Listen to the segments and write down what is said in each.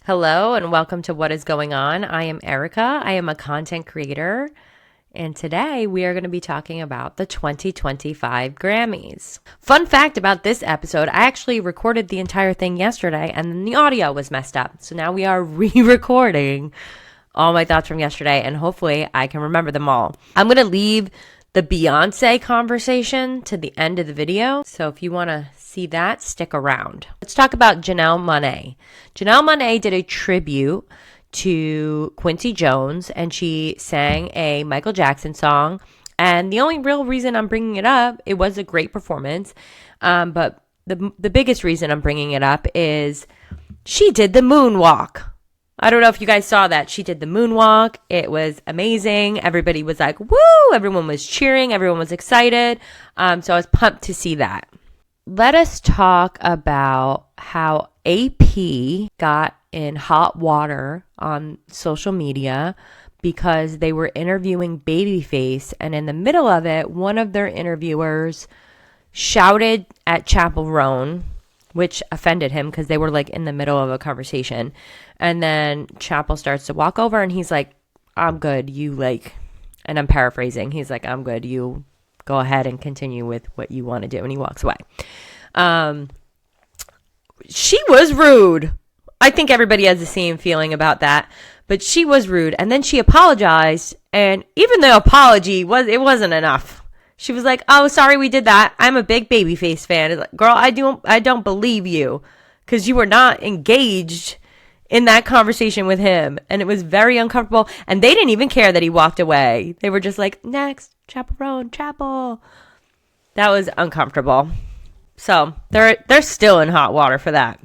Hello and welcome to What is Going On. I am Erica. I am a content creator. And today we are going to be talking about the 2025 Grammys. Fun fact about this episode, I actually recorded the entire thing yesterday and then the audio was messed up. So now we are re-recording all my thoughts from yesterday and hopefully I can remember them all. I'm going to leave the Beyoncé conversation to the end of the video. So if you want to see that, stick around. Let's talk about Janelle Monáe. Janelle Monáe did a tribute to Quincy Jones and she sang a Michael Jackson song. And the only real reason I'm bringing it up, it was a great performance. But the biggest reason I'm bringing it up is she did the moonwalk. I don't know if you guys saw that. She did the moonwalk. It was amazing. Everybody was like, woo! Everyone was cheering. Everyone was excited. So I was pumped to see that. Let us talk about how AP got in hot water on social media because they were interviewing Babyface. And in the middle of it, one of their interviewers shouted at Chappell Roan, which offended him because they were like in the middle of a conversation. And then Chappell starts to walk over and he's like, I'm good. You like, and I'm paraphrasing. He's like, I'm good. You go ahead and continue with what you want to do. And he walks away. She was rude. I think everybody has the same feeling about that, but she was rude. And then she apologized. And even the apology wasn't enough. She was like, oh, sorry we did that. I'm a big Babyface fan. It's like, girl, I don't believe you because you were not engaged in that conversation with him. And it was very uncomfortable. And they didn't even care that he walked away. They were just like, next, Chappell Roan, Chappell. That was uncomfortable. So they're still in hot water for that.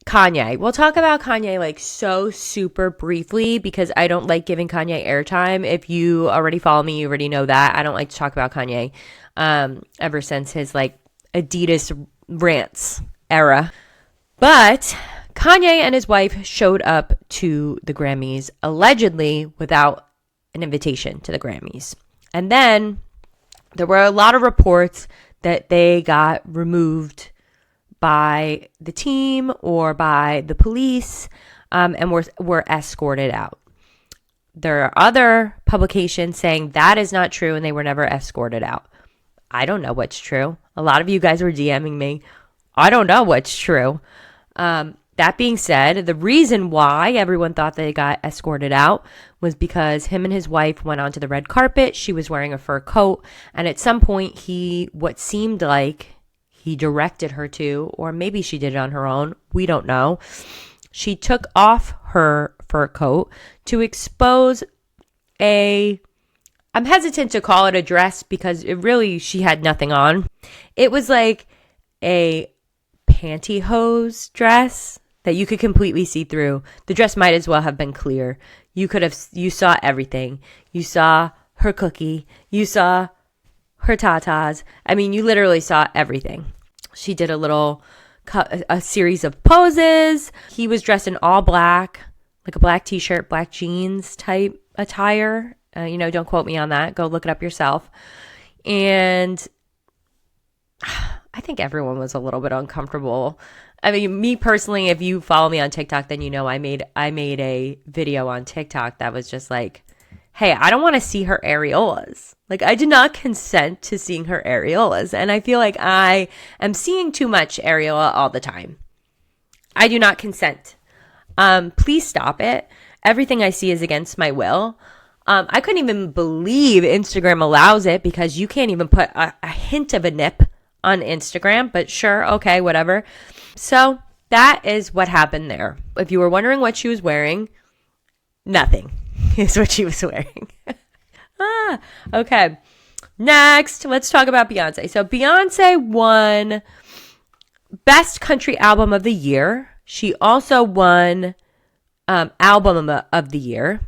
Kanye. We'll talk about Kanye like so super briefly because I don't like giving Kanye airtime. If you already follow me, you already know that. I don't like to talk about Kanye ever since his like Adidas rants era. But Kanye and his wife showed up to the Grammys allegedly without an invitation to the Grammys. And then there were a lot of reports that they got removed by the team or by the police and were escorted out. There are other publications saying that is not true and they were never escorted out. I don't know what's true. A lot of you guys were DMing me. I don't know what's true. That being said, the reason why everyone thought they got escorted out was because him and his wife went onto the red carpet. She was wearing a fur coat. And at some point, what seemed like he directed her to, or maybe she did it on her own. We don't know. She took off her fur coat to expose I'm hesitant to call it a dress because she had nothing on. It was like a pantyhose dress that you could completely see through. The dress might as well have been clear. You saw everything. You saw her cookie. You saw her tatas. I mean, you literally saw everything. She did a series of poses. He was dressed in all black, like a black t-shirt, black jeans type attire. Don't quote me on that. Go look it up yourself. And I think everyone was a little bit uncomfortable. I mean, me personally, if you follow me on TikTok, then you know I made a video on TikTok that was just like, hey, I don't want to see her areolas. Like, I did not consent to seeing her areolas. And I feel like I am seeing too much areola all the time. I do not consent. Please stop it. Everything I see is against my will. I couldn't even believe Instagram allows it because you can't even put a hint of a nip on Instagram. But sure, okay, whatever. So that is what happened there. If you were wondering what she was wearing, nothing is what she was wearing. Okay. Next, let's talk about Beyonce. So Beyonce won Best Country Album of the Year. She also won Album of the Year.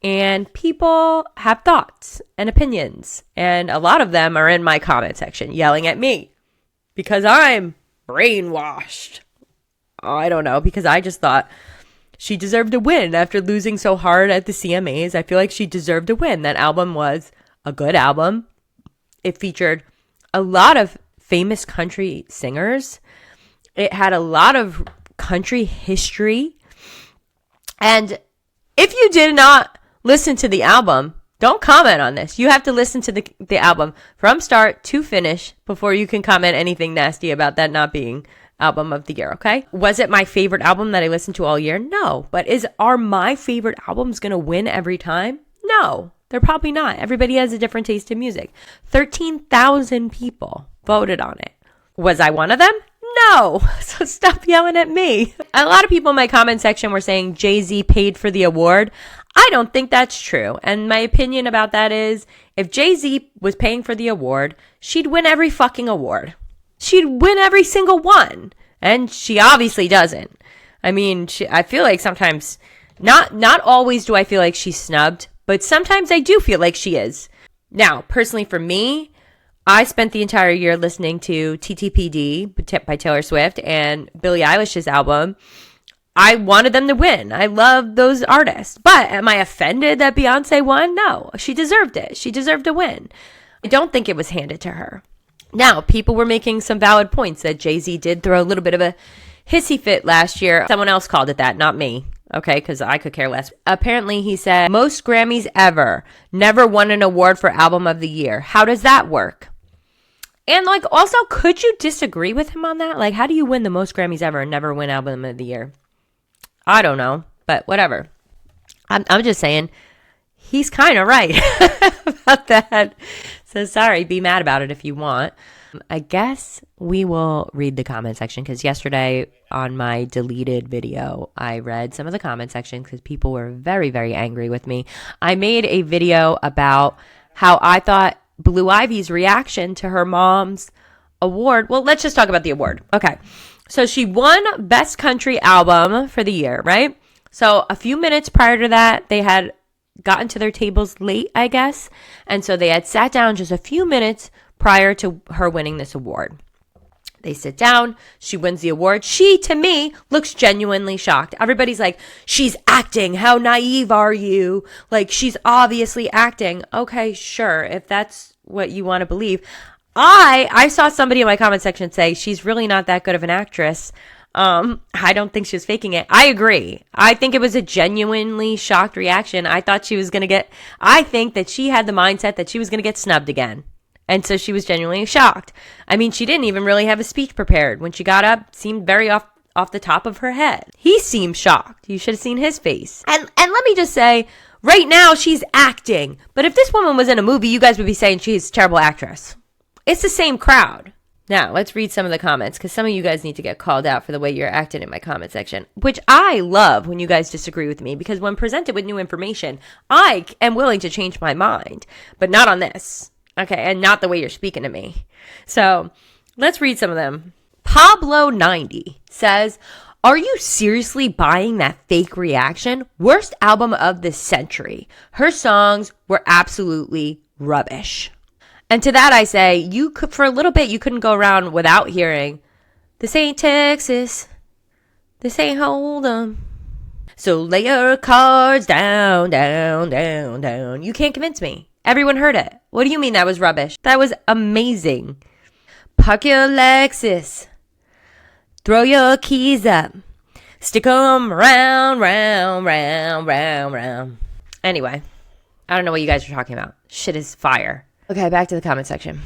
And people have thoughts and opinions. And a lot of them are in my comment section yelling at me because I'm brainwashed. I don't know, because I just thought she deserved a win after losing so hard at the CMAs. I feel like she deserved a win. That album was a good album. It featured a lot of famous country singers. It had a lot of country history. And if you did not listen to the album, don't comment on this. You have to listen to the album from start to finish before you can comment anything nasty about that not being album of the year, okay? Was it my favorite album that I listened to all year? No. But are my favorite albums going to win every time? No, they're probably not. Everybody has a different taste in music. 13,000 people voted on it. Was I one of them? No. So stop yelling at me. A lot of people in my comment section were saying Jay-Z paid for the award. I don't think that's true. And my opinion about that is if Jay-Z was paying for the award, she'd win every fucking award. She'd win every single one. And she obviously doesn't. I mean, I feel like sometimes, not always do I feel like she's snubbed, but sometimes I do feel like she is. Now, personally for me, I spent the entire year listening to TTPD by Taylor Swift and Billie Eilish's album. I wanted them to win. I love those artists. But am I offended that Beyoncé won? No, she deserved it. She deserved to win. I don't think it was handed to her. Now, people were making some valid points that Jay-Z did throw a little bit of a hissy fit last year. Someone else called it that, not me. Okay, because I could care less. Apparently, he said, most Grammys ever, never won an award for Album of the Year. How does that work? And, like, also, could you disagree with him on that? Like, how do you win the most Grammys ever and never win Album of the Year? I don't know, but whatever. I'm just saying, he's kind of right about that. So sorry, be mad about it if you want. I guess we will read the comment section because yesterday on my deleted video, I read some of the comment section because people were very, very angry with me. I made a video about how I thought Blue Ivy's reaction to her mom's award. Well, let's just talk about the award. Okay. So she won Best Country Album for the year, right? So a few minutes prior to that, they had gotten to their tables late, I guess. And so they had sat down just a few minutes prior to her winning this award. They sit down. She wins the award. She, to me, looks genuinely shocked. Everybody's like, she's acting. How naive are you? Like, she's obviously acting. Okay, sure. If that's what you want to believe. I saw somebody in my comment section say she's really not that good of an actress. I don't think she was faking it. I agree. I think it was a genuinely shocked reaction. I thought she was going to I think that she had the mindset that she was going to get snubbed again. And so she was genuinely shocked. I mean, she didn't even really have a speech prepared. When she got up, seemed very off the top of her head. He seemed shocked. You should have seen his face. And let me just say, right now she's acting. But if this woman was in a movie, you guys would be saying she's a terrible actress. It's the same crowd. Now, let's read some of the comments because some of you guys need to get called out for the way you're acting in my comment section, which I love when you guys disagree with me because when presented with new information, I am willing to change my mind, but not on this. Okay, and not the way you're speaking to me. So let's read some of them. Pablo90 says, are you seriously buying that fake reaction? Worst album of the century. Her songs were absolutely rubbish. And to that I say, you could, for a little bit, you couldn't go around without hearing, this ain't Texas, this ain't Hold'em. So lay your cards down, down, down, down. You can't convince me. Everyone heard it. What do you mean that was rubbish? That was amazing. Park your Lexus. Throw your keys up. Stick 'em round, round, round, round, round. Anyway, I don't know what you guys are talking about. Shit is fire. Okay, back to the comment section.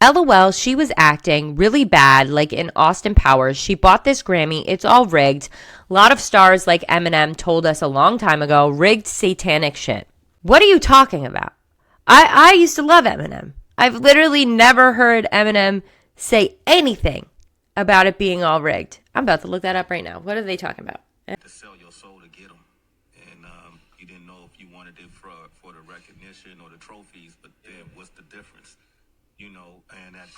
LOL, she was acting really bad, like in Austin Powers. She bought this Grammy. It's all rigged. A lot of stars like Eminem told us a long time ago, rigged satanic shit. What are you talking about? I used to love Eminem. I've literally never heard Eminem say anything about it being all rigged. I'm about to look that up right now. What are they talking about? To sell your soul to get them. And you didn't know if you wanted it for the recognition or the trophies, but then what's the difference? You know, and that...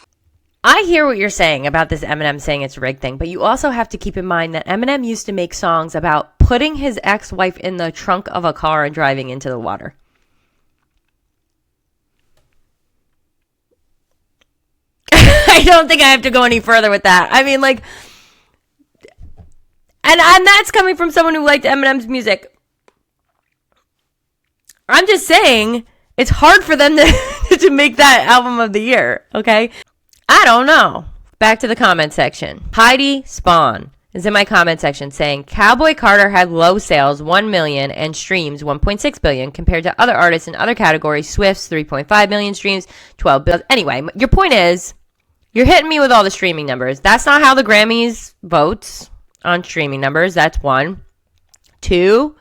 I hear what you're saying about this Eminem saying it's a rigged thing, but you also have to keep in mind that Eminem used to make songs about putting his ex-wife in the trunk of a car and driving into the water. I don't think I have to go any further with that. I mean, like, and that's coming from someone who liked Eminem's music. I'm just saying, it's hard for them to make that album of the year, okay? I don't know. Back to the comment section. Heidi Spawn is in my comment section saying Cowboy Carter had low sales, 1 million, and streams, 1.6 billion, compared to other artists in other categories. Swift's 3.5 million streams, 12 billion. Anyway, your point is, you're hitting me with all the streaming numbers. That's not how the Grammys votes on streaming numbers. That's one. Two,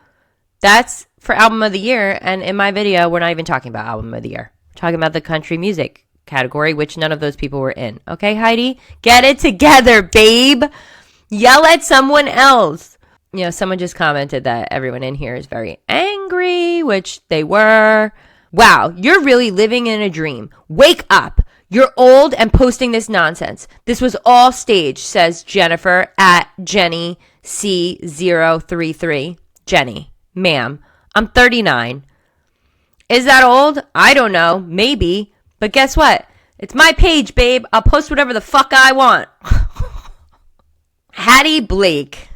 that's for album of the year. And in my video, we're not even talking about album of the year. We're talking about the country music category, which none of those people were in. Okay, Heidi? Get it together, babe. Yell at someone else. You know, someone just commented that everyone in here is very angry, which they were. Wow, you're really living in a dream. Wake up. You're old and posting this nonsense. This was all staged, says Jennifer at Jenny C033. Jenny, ma'am, I'm 39. Is that old? I don't know. Maybe. But guess what? It's my page, babe. I'll post whatever the fuck I want. Hattie Blake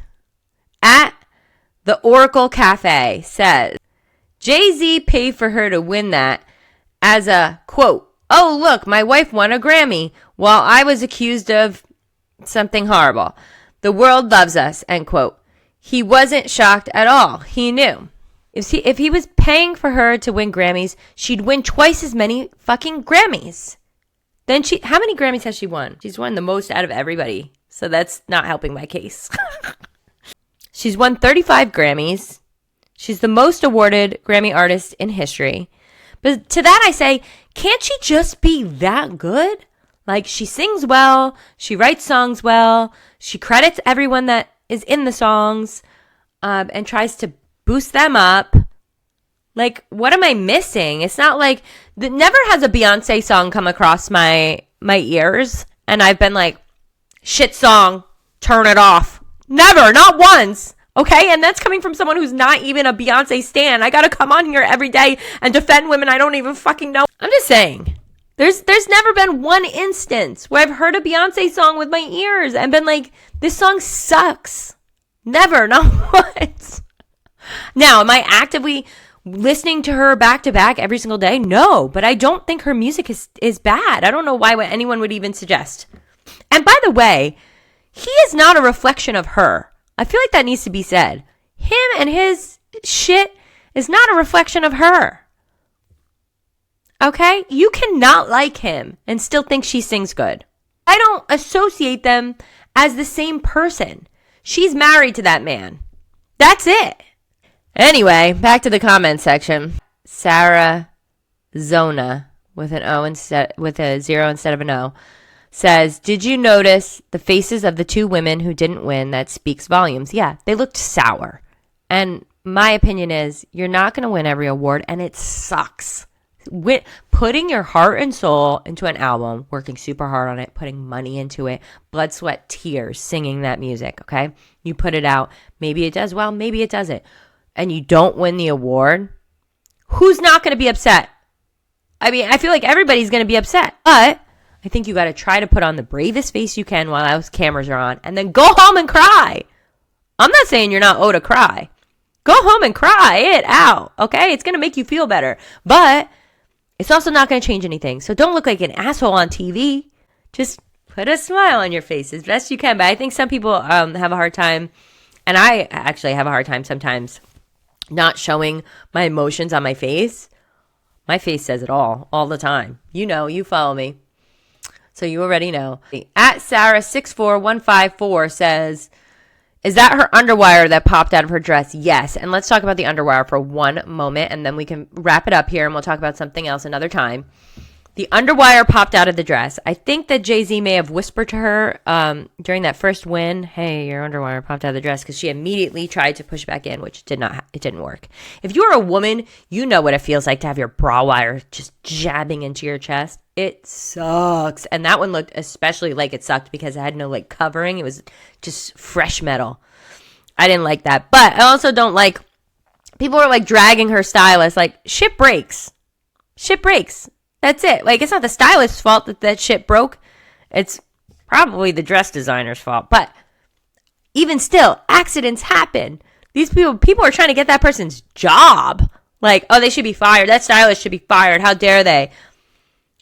at the Oracle Cafe says, Jay-Z paid for her to win that as a, quote, oh, look, my wife won a Grammy while I was accused of something horrible. The world loves us, end quote. He wasn't shocked at all. He knew. If he was paying for her to win Grammys, she'd win twice as many fucking Grammys. Then how many Grammys has she won? She's won the most out of everybody. So that's not helping my case. She's won 35 Grammys. She's the most awarded Grammy artist in history. But to that I say, can't she just be that good? Like, she sings well, she writes songs well, she credits everyone that is in the songs, and tries to boost them up. Like, what am I missing? It's not like, never has a Beyonce song come across my ears, and I've been like, shit song, turn it off. Never, not once. Okay, and that's coming from someone who's not even a Beyonce stan. I gotta come on here every day and defend women I don't even fucking know. I'm just saying, there's never been one instance where I've heard a Beyonce song with my ears and been like, this song sucks. Never, not once. Now, am I actively listening to her back to back every single day? No, but I don't think her music is bad. I don't know why anyone would even suggest. And by the way, he is not a reflection of her. I feel like that needs to be said. Him and his shit is not a reflection of her. Okay? You cannot like him and still think she sings good. I don't associate them as the same person. She's married to that man. That's it. Anyway, back to the comment section. Sarah Zona with a 0 instead of an O says, did you notice the faces of the two women who didn't win? That speaks volumes. Yeah, they looked sour. And my opinion is, you're not going to win every award, and it sucks. Putting your heart and soul into an album, working super hard on it, putting money into it, blood, sweat, tears, singing that music, okay? You put it out. Maybe it does well, maybe it doesn't. And you don't win the award, who's not going to be upset? I mean, I feel like everybody's going to be upset. But I think you got to try to put on the bravest face you can while those cameras are on, and then go home and cry. I'm not saying you're not owed to cry. Go home and cry it out, okay? It's going to make you feel better. But it's also not going to change anything. So don't look like an asshole on TV. Just put a smile on your face as best you can. But I think some people have a hard time, and I actually have a hard time sometimes, not showing my emotions on my face. My face says it all the time. You know, you follow me. So you already know. At Sarah64154 says, is that her underwire that popped out of her dress? Yes. And let's talk about the underwire for one moment, and then we can wrap it up here, and we'll talk about something else another time. The underwire popped out of the dress. I think that Jay-Z may have whispered to her during that first win, hey, your underwire popped out of the dress, because she immediately tried to push back in, which it didn't work. If you're a woman, you know what it feels like to have your bra wire just jabbing into your chest. It sucks. And that one looked especially like it sucked because it had no like covering. It was just fresh metal. I didn't like that. But I also don't like, people are like dragging her stylist. Like, shit breaks. Shit breaks. That's it. Like, it's not the stylist's fault that shit broke. It's probably the dress designer's fault. But even still, accidents happen. These people are trying to get that person's job. Like, oh, they should be fired. That stylist should be fired. How dare they?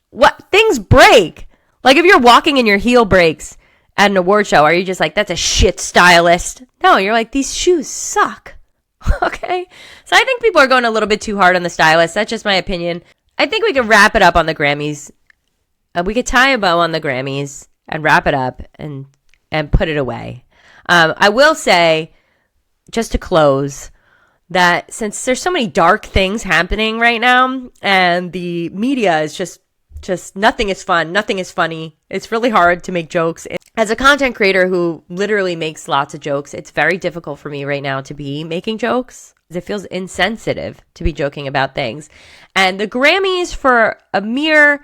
What? Things break. Like, if you're walking and your heel breaks at an award show? Are you just like, that's a shit stylist? No, you're like, these shoes suck. Okay? So I think people are going a little bit too hard on the stylist. That's just my opinion. I think we could wrap it up on the Grammys. We could tie a bow on the Grammys and wrap it up and put it away. I will say, just to close, that since there's so many dark things happening right now and the media is just nothing is fun, nothing is funny, it's really hard to make jokes. As a content creator who literally makes lots of jokes, it's very difficult for me right now to be making jokes. It feels insensitive to be joking about things. And the Grammys, for a mere,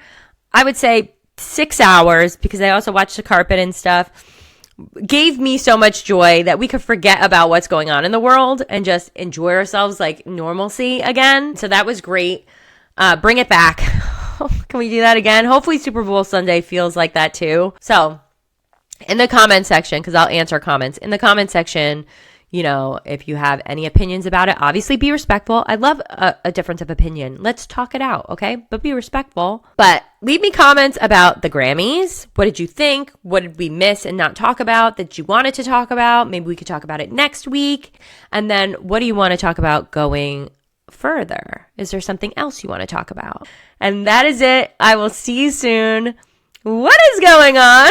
I would say, 6 hours, because I also watched the carpet and stuff, gave me so much joy that we could forget about what's going on in the world and just enjoy ourselves like normalcy again. So that was great. Bring it back. Can we do that again? Hopefully Super Bowl Sunday feels like that too. So in the comment section, because I'll answer comments in the comment section, you know, if you have any opinions about it, obviously be respectful. I love a difference of opinion. Let's talk it out, okay? But be respectful. But leave me comments about the Grammys. What did you think? What did we miss and not talk about that you wanted to talk about? Maybe we could talk about it next week. And then what do you want to talk about going further? Is there something else you want to talk about? And that is it. I will see you soon. What is going on?